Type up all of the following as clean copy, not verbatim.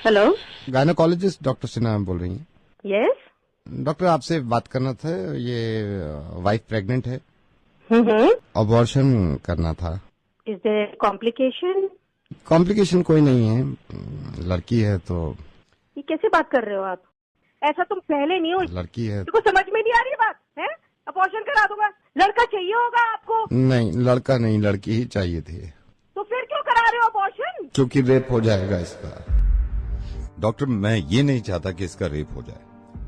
Hello, gynaecologist doctor Sinha बोल रही हैं? यस। डॉक्टर आपसे बात करना था, ये वाइफ प्रेग्नेंट है, हम्म। अबॉर्शन करना था। Is there complication? कॉम्प्लिकेशन कोई नहीं है, लड़की है तो। ये कैसे बात कर रहे हो आप? ऐसा तुम पहले नहीं हो। लड़की है। तुमको समझ में नहीं आ रही बात है? अबॉर्शन करा दूंगा। लड़का चाहिए होगा आपको। नहीं, लड़का नहीं, लड़की ही चाहिए थी। तो फिर क्यों करा रहे हो अबॉर्शन? क्योंकि रेप हो जाएगा इसका। डॉक्टर मैं ये नहीं चाहता कि इसका रेप हो जाए।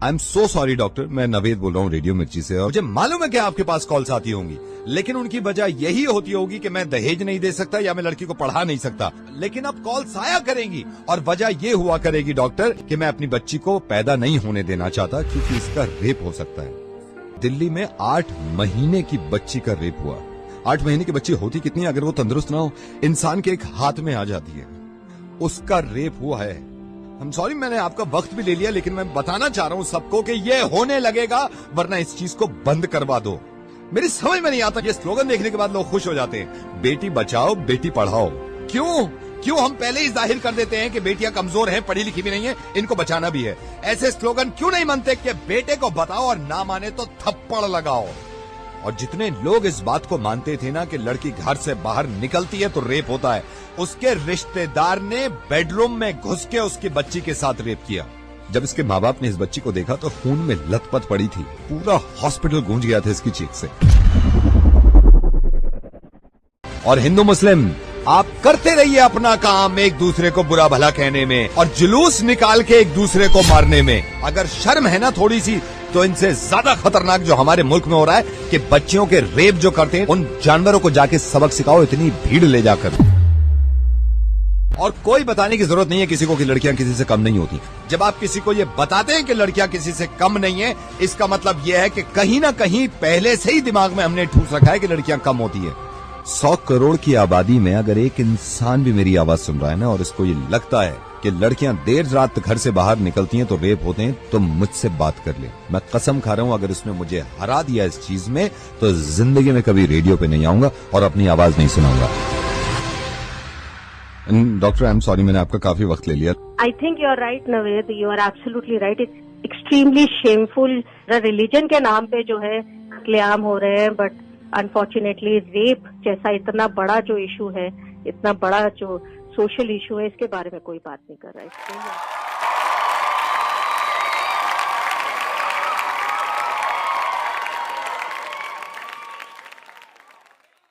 I am so sorry doctor, मैं नवेद बोल रहा हूँ रेडियो मिर्ची से, और मुझे मालूम है कि आपके पास कॉल्स आती होंगी, लेकिन उनकी वजह यही होती होगी कि मैं दहेज नहीं दे सकता या मैं लड़की को पढ़ा नहीं सकता। लेकिन अब कॉल्स आया करेंगी और वजह ये हुआ करेगी डॉक्टर कि मैं अपनी बच्ची को पैदा नहीं होने देना चाहता क्योंकि इसका रेप हो सकता है। दिल्ली में 8 महीने की बच्ची का रेप हुआ। 8 महीने की बच्ची होती कितनी अगर वो तंदुरुस्त ना हो, इंसान के एक हाथ में आ जाती है। उसका रेप हुआ है। I'm sorry, मैंने आपका वक्त भी ले लिया, लेकिन मैं बताना चाह रहा हूँ सबको कि ये होने लगेगा, वरना इस चीज को बंद करवा दो। मेरी समझ में नहीं आता, ये स्लोगन देखने के बाद लोग खुश हो जाते हैं, बेटी बचाओ बेटी पढ़ाओ। क्यों हम पहले ही जाहिर कर देते हैं कि बेटियां कमजोर हैं, पढ़ी लिखी भी नहीं है, इनको बचाना भी है। ऐसे स्लोगन क्यों नहीं बनते कि बेटे को बताओ और ना माने तो थप्पड़ लगाओ। और जितने लोग इस बात को मानते थे ना कि लड़की घर से बाहर निकलती है तो रेप होता है, उसके रिश्तेदार ने बेडरूम में घुस के उसकी बच्ची के साथ रेप किया। जब इसके माँ बाप ने इस बच्ची को देखा तो खून में लथपथ पड़ी थी, पूरा हॉस्पिटल गूंज गया था इसकी चीख से। और हिंदू मुस्लिम, आप करते रहिए अपना काम एक दूसरे को बुरा भला कहने में और जुलूस निकाल के एक दूसरे को मारने में। अगर शर्म है ना थोड़ी सी, तो इनसे ज्यादा खतरनाक जो हमारे मुल्क में हो रहा है कि बच्चियों के रेप जो करते हैं, उन जानवरों को जाके सबक सिखाओ, इतनी भीड़ ले जाकर। और कोई बताने की जरूरत नहीं है किसी को कि लड़कियां किसी से कम नहीं होती। जब आप किसी को ये बताते हैं कि लड़कियां किसी से कम नहीं है, इसका मतलब यह है कि कहीं ना कहीं पहले से ही दिमाग में हमने ठूस रखा है कि लड़कियां कम होती है। 100 करोड़ की आबादी में अगर एक इंसान भी मेरी आवाज सुन रहा है ना, और इसको ये लगता है कि लड़कियां देर रात घर से बाहर निकलती हैं तो रेप होते हैं, तो मुझसे बात कर ले। मैं कसम खा रहा हूं, अगर उसने मुझे हरा दिया इस चीज में तो जिंदगी में कभी रेडियो पे नहीं आऊंगा और अपनी आवाज नहीं सुनाऊंगा। डॉक्टर आई एम सॉरी, मैंने आपका काफी वक्त ले लिया। I think you are right Naved, you are absolutely right. It's extremely shameful religion के नाम पे जो है कत्लेआम हो रहे हैं, बट अनफॉर्चुनेटली रेप जैसा इतना बड़ा जो इशू है, इतना बड़ा जो सोशल इशू है, इसके बारे में कोई बात नहीं कर रहा है।